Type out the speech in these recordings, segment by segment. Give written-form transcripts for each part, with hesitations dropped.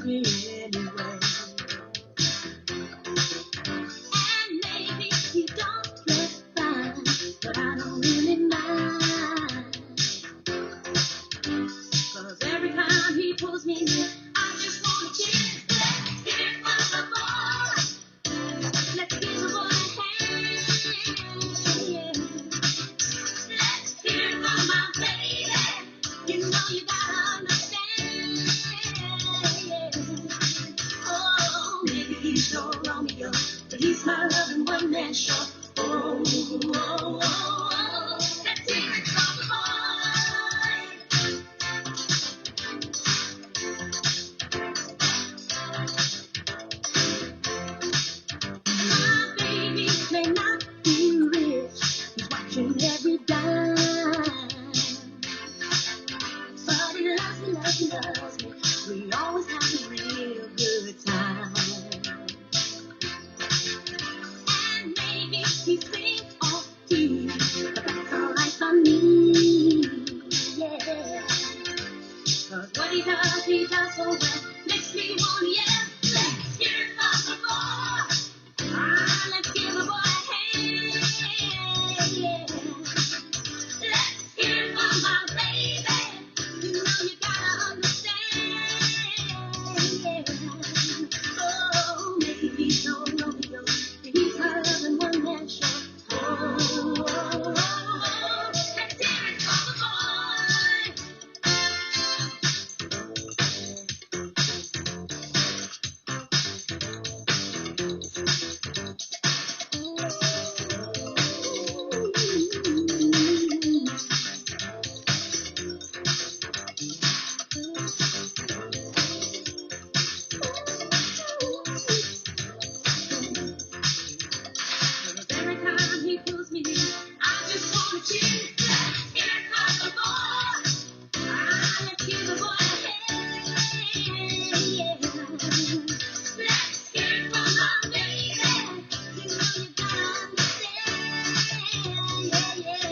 me anyway. And maybe he don't look fine, but I don't really mind. 'Cause every time he pulls me near, I just wanna kiss. Let's get it from the boy. Let's give the boy a hand. Yeah. Let's hear it from my baby. You know you gotta understand. Yeah. Oh, maybe he's no Romeo, but he's my loving one man show. Oh, oh, oh, oh. Let's hear it from the boy. My baby may not be rich, he's watching every dime. But he loves me, loves me, loves me. We always have a real good time. And maybe he thinks of tea, but that's alright for me. Yeah. 'Cause what he does so well, makes me wanna yell. Let's hear it from the boy. Ah, let's give a boy a hand. Yeah. Let's hear it from my baby. You know you gotta understand. Yeah. Oh, maybe he's no Romeo, but he's my loving one man show. Oh, oh, oh, oh. Let's hear it from the boy. Every time he pulls me near, I just wanna cheer. Let's hear it from the boy. Ah, let's give the boy a hand. Yeah. Let's hear it from my baby. You know you gotta understand. Yeah.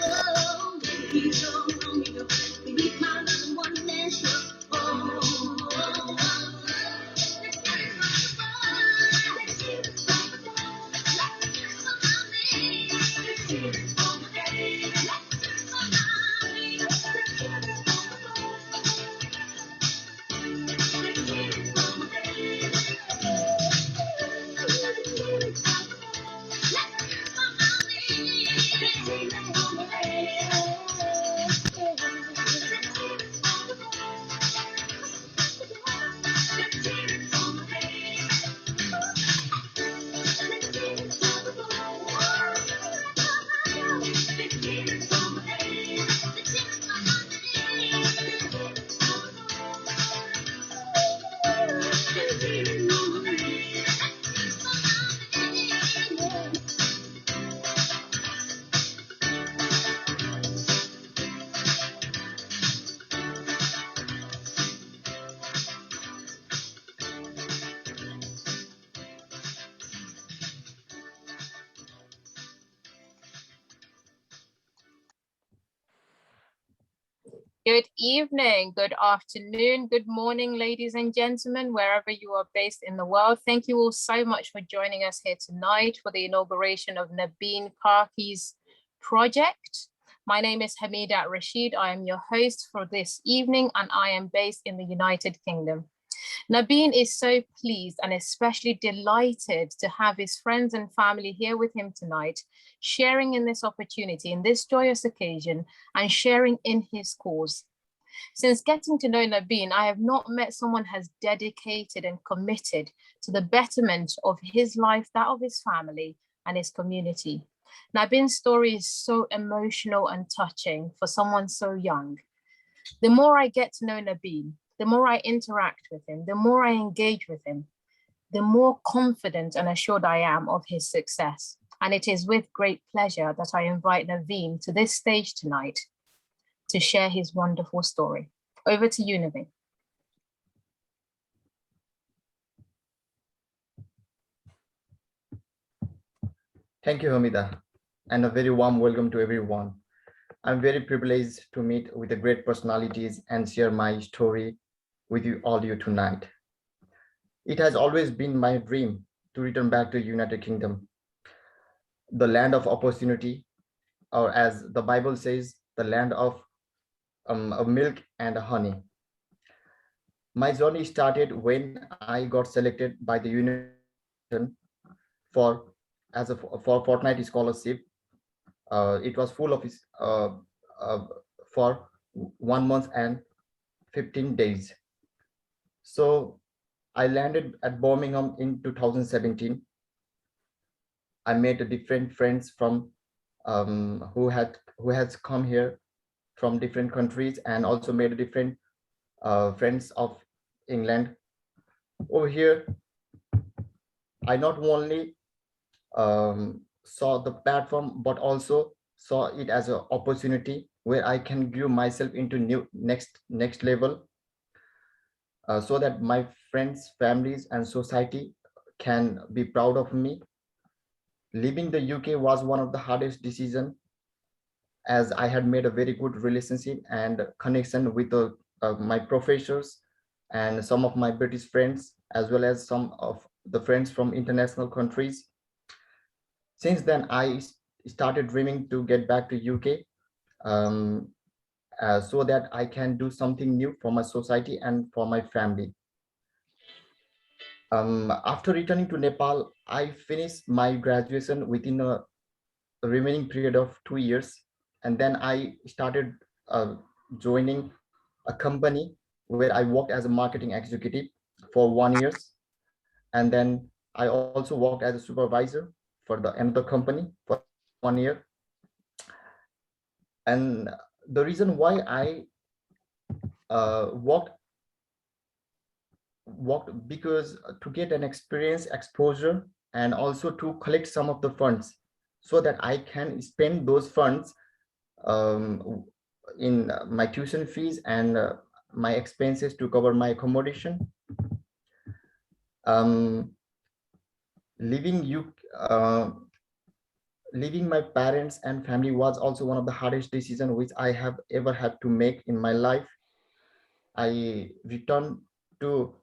Oh, baby, he's so Romeo, but he's my loving one man show. Oh, oh, oh, oh. Let's hear it from the boy. Let's hear it from the boy. Let's hear it from my baby. Let's hear it from the baby. Let's hear it from my baby. Let's hear it from the boy. Let's hear it from the baby. Let's hear it from the boy. Let's hear it from my baby. Let's hear it from the Good evening, good afternoon, good morning, ladies and gentlemen, wherever you are based in the world. Thank you all so much for joining us here tonight for the inauguration of Nabin Karki's project. My name is Hamida Rashid. I am your host for this evening, and I am based in the United Kingdom. Nabin is so pleased and especially delighted to have his friends and family here with him tonight, sharing in this opportunity, in this joyous occasion, and sharing in his cause. Since getting to know Nabin, I have not met someone as dedicated and committed to the betterment of his life, that of his family and his community. Nabin's story is so emotional and touching for someone so young. The more I get to know Nabin, the more I interact with him, the more I engage with him, the more confident and assured I am of his success. And it is with great pleasure that I invite Nabin to this stage tonight to share his wonderful story. Over to you, Nabin. Thank you, Hamida, and a very warm welcome to everyone. I'm very privileged to meet with the great personalities and share my story with you tonight. It has always been my dream to return back to United Kingdom, the land of opportunity, or as the Bible says, the land of milk and honey. My journey started when I got selected by the University of Wolverhampton for for fortnight scholarship. It was full of uh, for 1 month and 15 days. So I landed at Birmingham in 2017. I made different friends from who has come here from different countries, and also made different friends of England. Over here, I not only saw the platform, but also saw it as an opportunity where I can grow myself into new next level, so that my friends, families, and society can be proud of me. Leaving the UK was one of the hardest decisions, as I had made a very good relationship and connection with my professors and some of my British friends, as well as some of the friends from international countries. Since then, I started dreaming to get back to UK, um, so that I can do something new for my society and for my family. After returning to Nepal, I finished my graduation within a remaining period of 2 years, and then I started joining a company where I worked as a marketing executive for 1 year, and then I also worked as a supervisor for the another company for 1 year. And the reason why I worked because to get an experience, exposure, and also to collect some of the funds so that I can spend those funds um, in my tuition fees and my expenses to cover my accommodation. Um, leaving you, leaving my parents and family was also one of the hardest decisions which I have ever had to make in my life. I returned to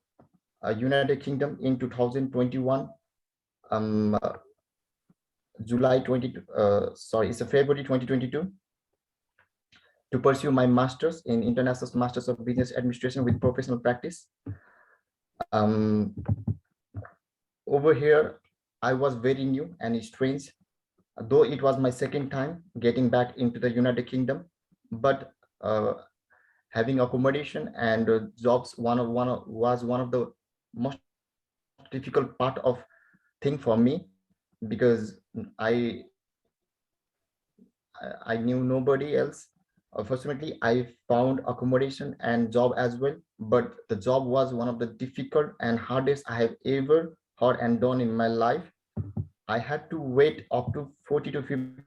United Kingdom in 2021, um, July 20, sorry, it's a February 2022, to pursue my master's in International Masters of Business Administration with professional practice. Um, over here, I was very new and strange, though it was my second time getting back into the United Kingdom. But having accommodation and jobs was one of the most difficult part of thing for me, because I knew nobody else. Fortunately, I found accommodation and job as well, but the job was one of the difficult and hardest I have ever heard and done in my life. I had to wait up to 40 to 50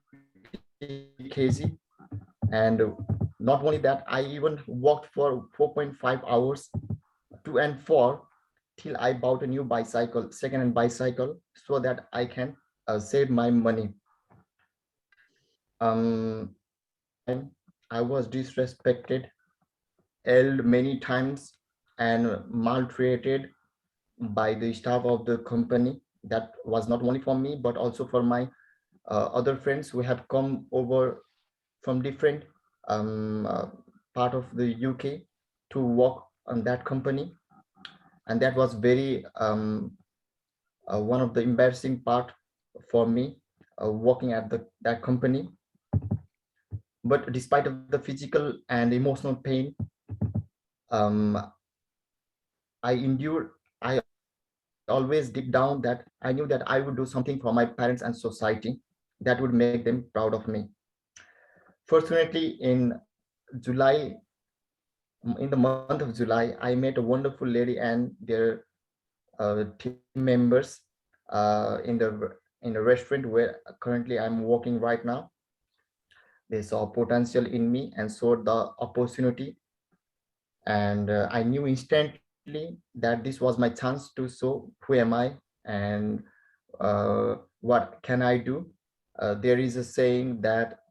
kg, and not only that, I even walked for 4.5 hours to and for till I bought a new bicycle, second-hand bicycle, so that I can save my money. During that time, I was disrespected, yelled many times, and maltreated by the staff of the company. That was not only for me, but also for my other friends who have come over from different um, uh, part of the UK to work on that company. And that was very one of the embarrassing part for me, working at that company. But despite of the physical and emotional pain, um, I endured. I always deep down that I knew that I would do something for my parents and society that would make them proud of me. Fortunately, July, in the month of July, I met a wonderful lady and their team members in the restaurant where currently I'm working right now. They saw potential in me and saw the opportunity, and I knew instantly that this was my chance to show who am I and what can I do. There is a saying that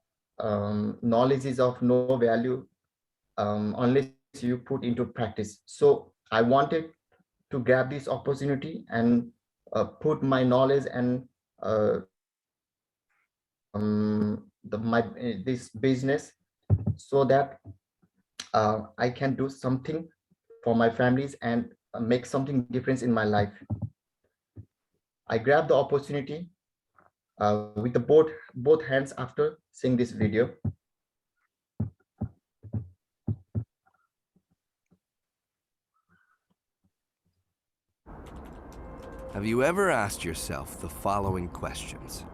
knowledge is of no value unless you put into practice. So I wanted to grab this opportunity and put my knowledge and this business, so that I can do something for my families and make something difference in my life. I grabbed the opportunity with the both hands after seeing this video. Have you ever asked yourself the following questions?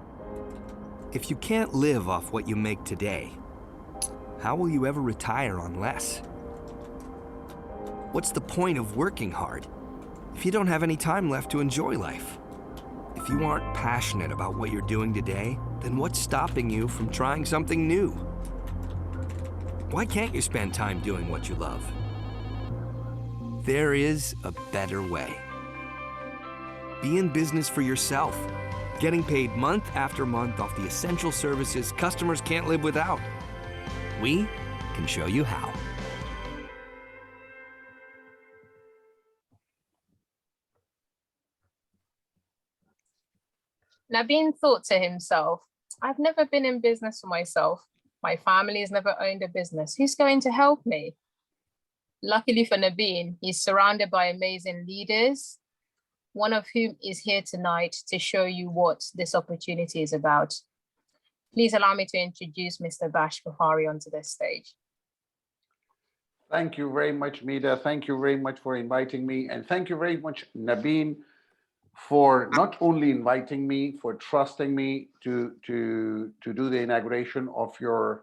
If you can't live off what you make today, how will you ever retire on less? What's the point of working hard if you don't have any time left to enjoy life? If you aren't passionate about what you're doing today, then what's stopping you from trying something new? Why can't you spend time doing what you love? There is a better way. Be in business for yourself, getting paid month after month off the essential services customers can't live without. We can show you how. Nabin thought to himself, I've never been in business for myself. My family has never owned a business. Who's going to help me? Luckily for Nabin, he's surrounded by amazing leaders, one of whom is here tonight to show you what this opportunity is about. Please allow me to introduce Mr. Bokhari onto this stage. Thank you very much, Mida. Thank you very much for inviting me. And thank you very much, Nabin, for not only inviting me, for trusting me to do the inauguration of your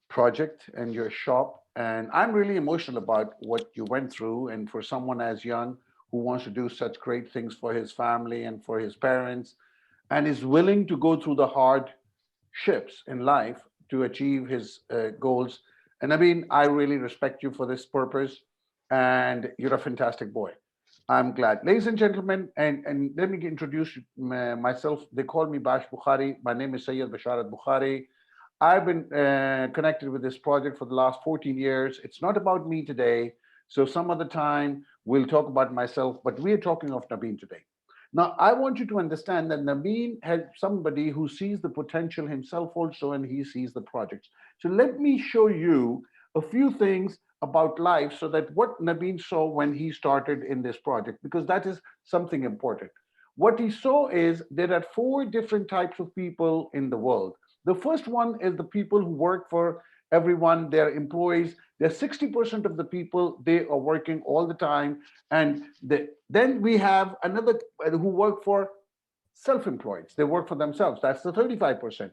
project and your shop. And I'm really emotional about what you went through. And for someone as young who wants to do such great things for his family and for his parents, and is willing to go through the hardships in life to achieve his goals. And I mean, I really respect you for this purpose, and you're a fantastic boy. I'm glad. Ladies and gentlemen, and let me introduce myself. They call me Bokhari. My name is Sayyid Basharat Bokhari. I've been connected with this project for the last 14 years. It's not about me today. So some other time we'll talk about myself, but we're talking of Nabin today. Now, I want you to understand that Nabin has somebody who sees the potential himself also, and he sees the projects. So let me show you a few things about life so that what Nabin saw when he started in this project, because that is something important. What he saw is there are 4 different types of people in the world. The first one is the people who work for everyone, they're employees. They're 60% of the people, they are working all the time. And then we have another who work for self-employed. They work for themselves. That's the 35%.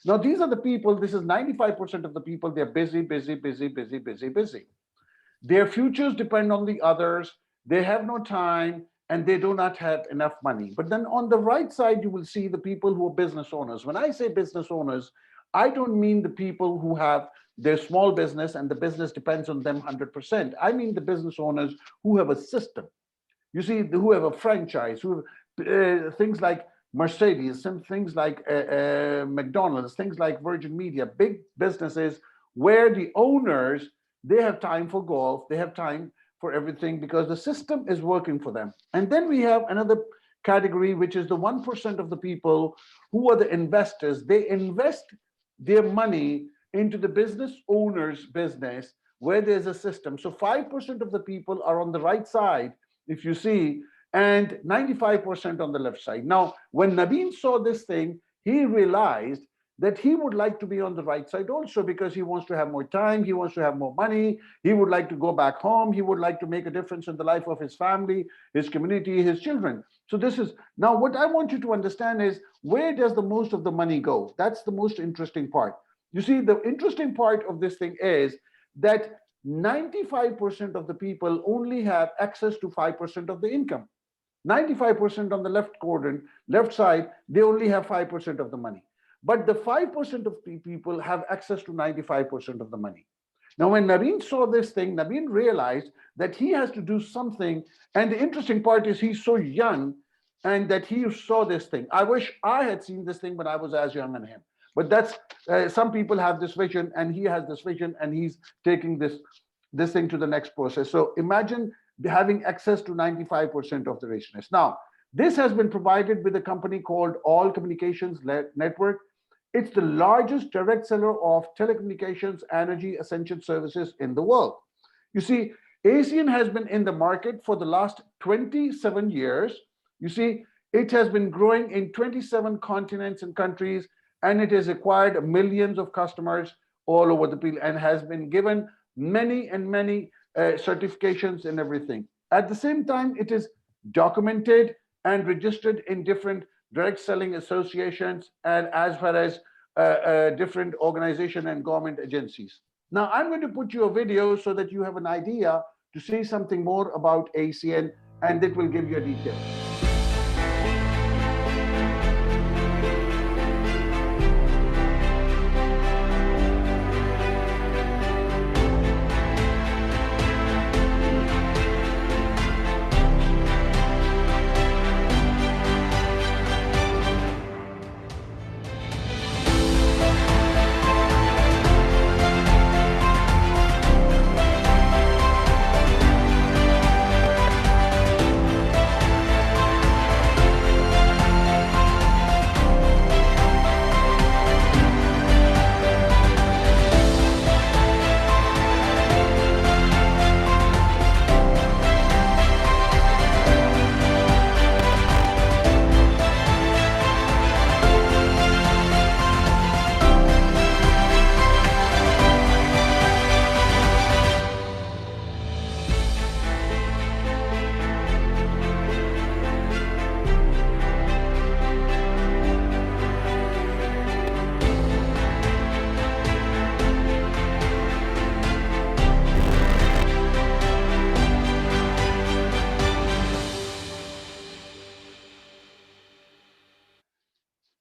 Now, these are the people, this is 95% of the people, they're busy, busy, busy, busy, busy, busy. Their futures depend on the others. They have no time and they do not have enough money. But then on the right side, you will see the people who are business owners. When I say business owners, I don't mean the people who have their small business and the business depends on them 100%. I mean the business owners who have a system. You see, who have a franchise, who have things like Mercedes, some things like McDonald's, things like Virgin Media, big businesses where the owners, they have time for golf, they have time for everything because the system is working for them. And then we have another category, which is the 1% of the people who are the investors. They invest their money into the business owner's business where there's a system. So 5% of the people are on the right side, if you see, and 95% on the left side. Now, when Nabin saw this thing, he realized that he would like to be on the right side also because he wants to have more time, he wants to have more money, he would like to go back home, he would like to make a difference in the life of his family, his community, his children. So this is, now what I want you to understand is, where does the most of the money go? That's the most interesting part. You see, the interesting part of this thing is that 95% of the people only have access to 5% of the income. 95% on the left quadrant, left side, they only have 5% of the money. But the 5% of people have access to 95% of the money. Now, when Nabin saw this thing, Nabin realized that he has to do something. And the interesting part is he's so young and that he saw this thing. I wish I had seen this thing when I was as young as him. But that's, some people have this vision and he has this vision and he's taking this this thing to the next process. So imagine having access to 95% of the richness. Now, this has been provided with a company called All Communications Network. It's the largest direct seller of telecommunications energy essential services in the world. You see, ASEAN has been in the market for the last 27 years. You see, it has been growing in 27 continents and countries, and it has acquired millions of customers all over the place and has been given many and many certifications and everything. At the same time, it is documented and registered in different direct selling associations and as well as different organization and government agencies. Now, I'm going to put you a video so that you have an idea to see something more about ASEAN, and that will give you a detail.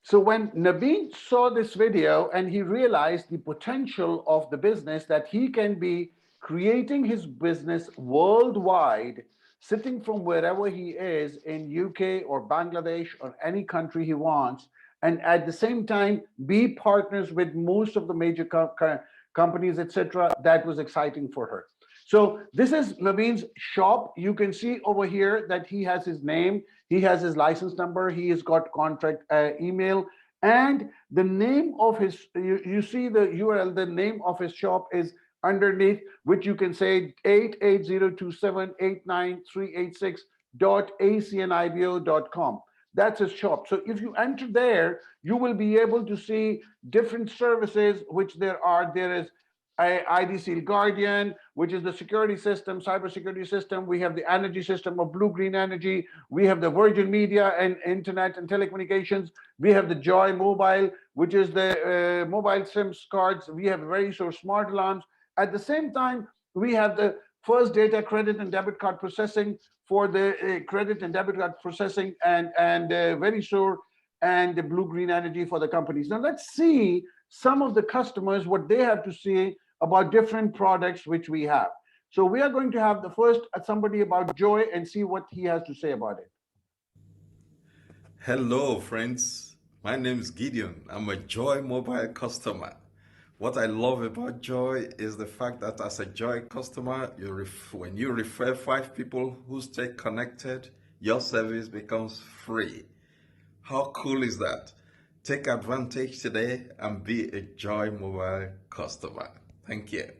So when Nabin saw this video and he realized the potential of the business, that he can be creating his business worldwide, sitting from wherever he is in UK or Bangladesh or any country he wants, and at the same time be partners with most of the major companies, etc., that was exciting for her. So this is Nabin's shop. You can see over here that he has his name, he has his license number, he has got contract email, and the name of his, you see the URL, the name of his shop is underneath, which you can say 88027893886.acnibo.com. That's his shop. So if you enter there, you will be able to see different services which there are. There is ID Seal Guardian, which is the security system, cybersecurity system. We have the energy system of Blue Green Energy. We have the Virgin Media and Internet and Telecommunications. We have the Joy Mobile, which is the mobile SIM cards. We have very smart alarms. At the same time, we have the first data credit and debit card processing for the credit and debit card processing and very sure and the Blue Green Energy for the companies. Now let's see some of the customers, what they have to say about different products which we have. So we are going to have the first somebody about Joy and see what he has to say about it. Hello, friends. My name is Gideon. I'm a Joy mobile customer. What I love about Joy is the fact that as a Joy customer, when you refer 5 people who stay connected, your service becomes free. How cool is that? Take advantage today and be a Joy mobile customer. Thank you.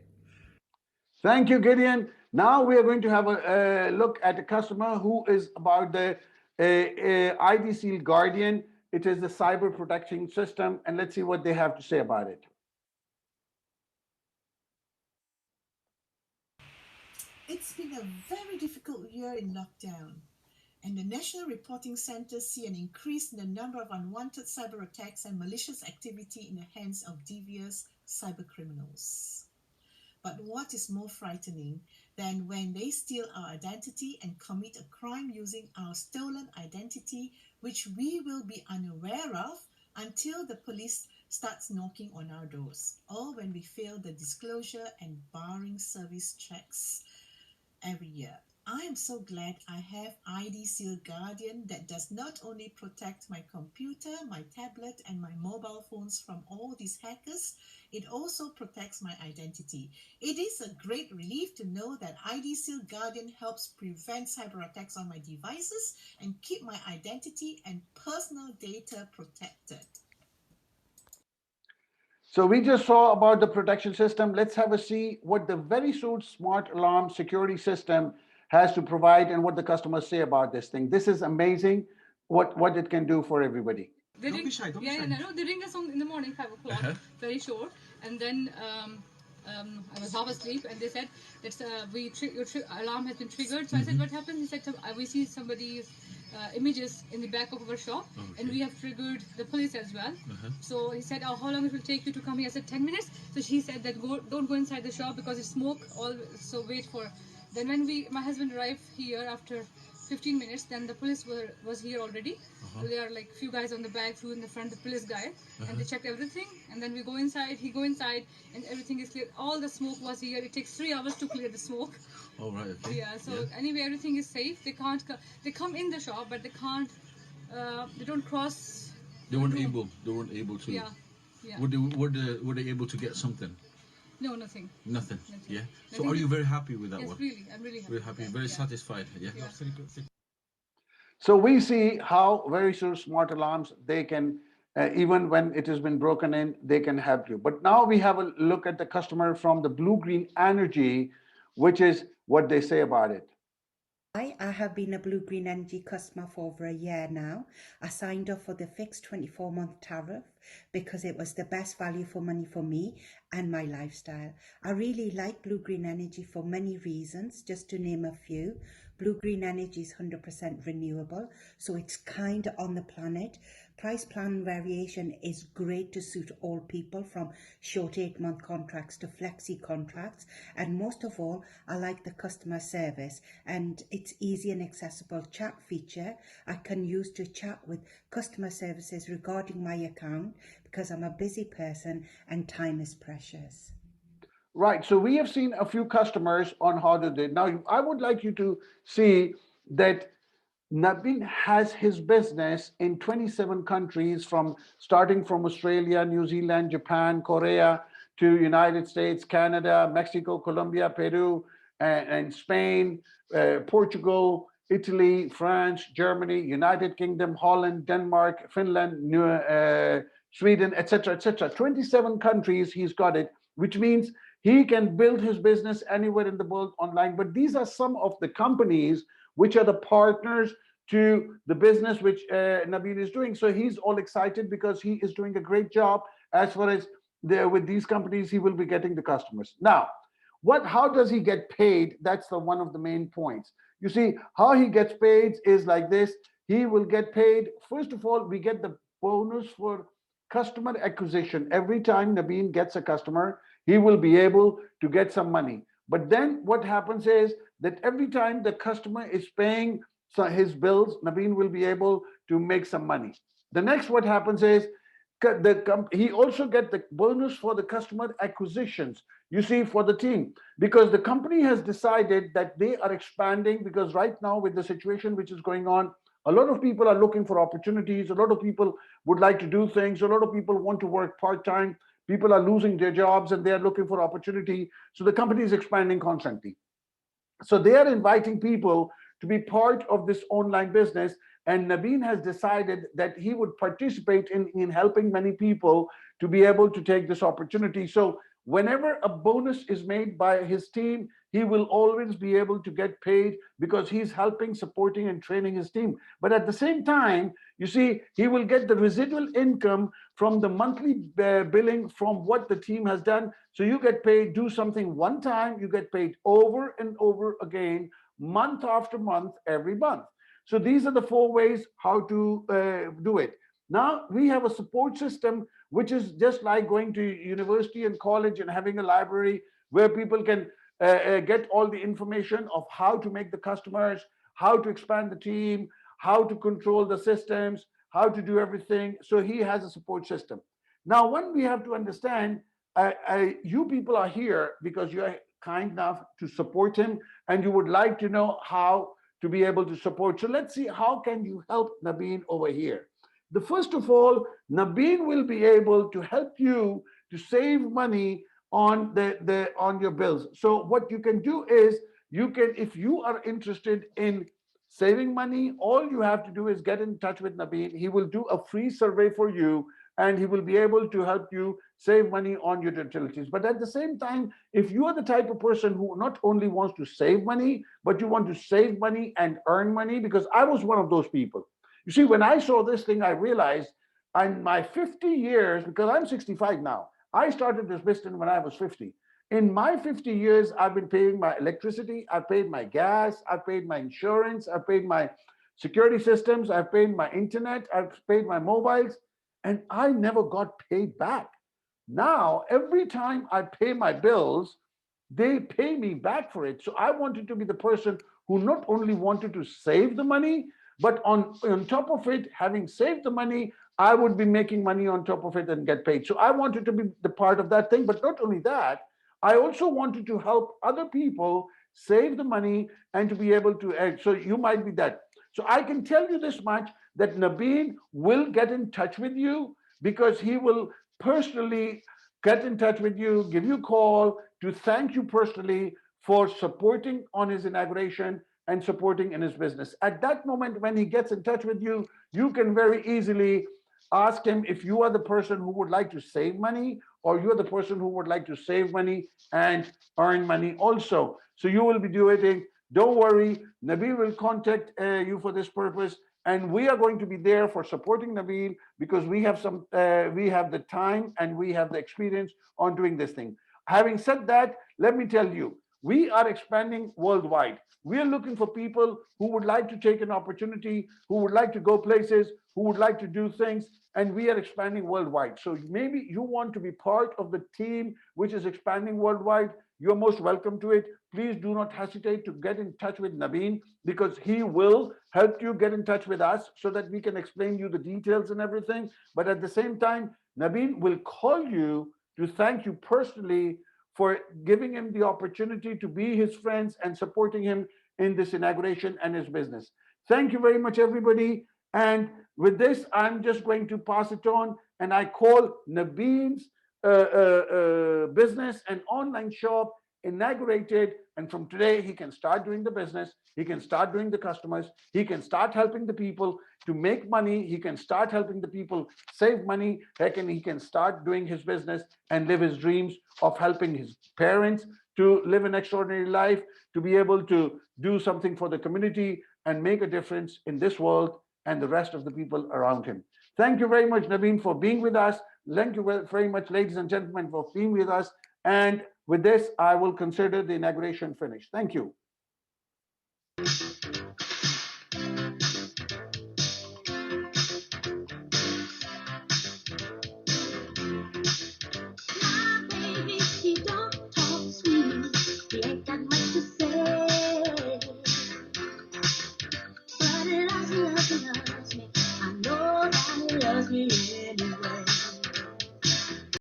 Thank you, Gideon. Now we are going to have a look at a customer who is about the ID Seal Guardian. It is the cyber protection system, and let's see what they have to say about it. It's been a very difficult year in lockdown, and the National Reporting Centre see an increase in the number of unwanted cyber attacks and malicious activity in the hands of devious cyber criminals. But what is more frightening than when they steal our identity and commit a crime using our stolen identity, which we will be unaware of until the police starts knocking on our doors, or when we fail the disclosure and barring service checks every year. I am so glad I have ID Seal Guardian that does not only protect my computer, my tablet, and my mobile phones from all these hackers, it also protects my identity. It is a great relief to know that ID Seal Guardian helps prevent cyber attacks on my devices and keep my identity and personal data protected. So we just saw about the protection system. Let's have a see what the very soon smart alarm security system has to provide and what the customers say about this thing. This is amazing what it can do for everybody. They don't ring, be shy, don't yeah, be shy. Yeah, no, they ring us on in the morning, 5 o'clock, very short, and then I was half asleep, and they said that your alarm has been triggered. So I said, what happened? He said, we see somebody's images in the back of our shop, and we have triggered the police as well. So he said, oh, how long it will take you to come here? I said, 10 minutes. So she said that don't go inside the shop because it's smoke. So wait for. Then when my husband arrived here after 15 minutes, then the police was here already. So there are like few guys on the back, few in the front, the police guy, and they checked everything. And then we go inside, he go inside, and everything is clear. All the smoke was here. It takes 3 hours to clear the smoke. Oh, right, okay. Yeah, so anyway, everything is safe. They can't, they come in the shop, but they can't, they don't cross. They weren't able to. Yeah, yeah. Were they able to get something? No, nothing. Nothing. Yeah. So are you very happy with that one? Yes, really. I'm really happy. Very happy. Very satisfied. Yeah. So we see how very soon smart alarms, they can, even when it has been broken in, they can help you. But now we have a look at the customer from the Blue Green Energy, which is what they say about it. Hi, I have been a Blue Green Energy customer for over a year now. I signed up for the fixed 24-month tariff because it was the best value for money for me and my lifestyle. I really like Blue Green Energy for many reasons, just to name a few. Blue Green Energy is 100% renewable, so it's kind on the planet. Price plan variation is great to suit all people, from short 8-month contracts to flexi contracts. And most of all, I like the customer service, and it's easy and accessible chat feature I can use to chat with customer services regarding my account, because I'm a busy person and time is precious. Right. So we have seen a few customers on how they did. Now, I would like you to see that Nabin has his business in 27 countries, starting from Australia, New Zealand, Japan, Korea, to United States, Canada, Mexico, Colombia, Peru, and Spain, Portugal, Italy, France, Germany, United Kingdom, Holland, Denmark, Finland, Sweden, etc., etc. 27 countries he's got it, which means he can build his business anywhere in the world online. But these are some of the companies which are the partners to the business which Nabin is doing. So he's all excited because he is doing a great job as far as with these companies, he will be getting the customers. Now, how does he get paid? That's one of the main points. You see, how he gets paid is like this. He will get paid, first of all, we get the bonus for customer acquisition. Every time Nabin gets a customer, he will be able to get some money. But then what happens is that every time the customer is paying his bills, Nabin will be able to make some money. The next what happens is he also get the bonus for the customer acquisitions, you see, for the team, because the company has decided that they are expanding, because right now with the situation which is going on, a lot of people are looking for opportunities. A lot of people would like to do things. A lot of people want to work part-time. People are losing their jobs and they are looking for opportunity. So the company is expanding constantly. So they are inviting people to be part of this online business. And Nabin has decided that he would participate in helping many people to be able to take this opportunity. So whenever a bonus is made by his team, he will always be able to get paid because he's helping, supporting, and training his team. But at the same time, you see, he will get the residual income from the monthly billing from what the team has done. So you get paid, do something one time, you get paid over and over again, month after month, every month. So these are the 4 ways how to do it. Now we have a support system, which is just like going to university and college and having a library where people can get all the information of how to make the customers, how to expand the team, how to control the systems, how to do everything. So he has a support system. Now, one we have to understand, you people are here because you are kind enough to support him, and you would like to know how to be able to support. So let's see, how can you help Nabin over here? The first of all, Nabin will be able to help you to save money on on your bills. So what you can do is, you can, if you are interested in saving money, all you have to do is get in touch with Nabin. He will do a free survey for you, and he will be able to help you save money on your utilities. But at the same time, if you are the type of person who not only wants to save money, but you want to save money and earn money, because I was one of those people. You see, when I saw this thing, I realized in my 50 years, because I'm 65 now, I started this business when I was 50. In my 50 years, I've been paying my electricity, I've paid my gas, I've paid my insurance, I've paid my security systems, I've paid my internet, I've paid my mobiles, and I never got paid back. Now, every time I pay my bills, they pay me back for it. So I wanted to be the person who not only wanted to save the money, but on top of it, having saved the money, I would be making money on top of it and get paid. So I wanted to be the part of that thing. But not only that, I also wanted to help other people save the money and to be able to add. So you might be that. So I can tell you this much, that Nabin will get in touch with you, because he will personally get in touch with you, give you a call to thank you personally for supporting on his inauguration and supporting in his business. At that moment, when he gets in touch with you, you can very easily ask him if you are the person who would like to save money, or you're the person who would like to save money and earn money also. So you will be doing it. Don't worry, Nabil will contact you for this purpose, and we are going to be there for supporting Nabil, because we have the time and we have the experience on doing this thing. Having said that, let me tell you, we are expanding worldwide. We are looking for people who would like to take an opportunity, who would like to go places, who would like to do things, and we are expanding worldwide. So maybe you want to be part of the team which is expanding worldwide. You're most welcome to it. Please do not hesitate to get in touch with Nabin, because he will help you get in touch with us so that we can explain you the details and everything. But at the same time, Nabin will call you to thank you personally for giving him the opportunity to be his friends and supporting him in this inauguration and his business. Thank you very much, everybody. And with this, I'm just going to pass it on, and I call Nabin's business and online shop inaugurated. And from today, he can start doing the business, he can start doing the customers, he can start helping the people to make money, he can start helping the people save money, he can start doing his business and live his dreams of helping his parents to live an extraordinary life, to be able to do something for the community and make a difference in this world and the rest of the people around him. Thank you very much, Nabin, for being with us. Thank you very much, ladies and gentlemen, for being with us. And with this, I will consider the inauguration finished. Thank you.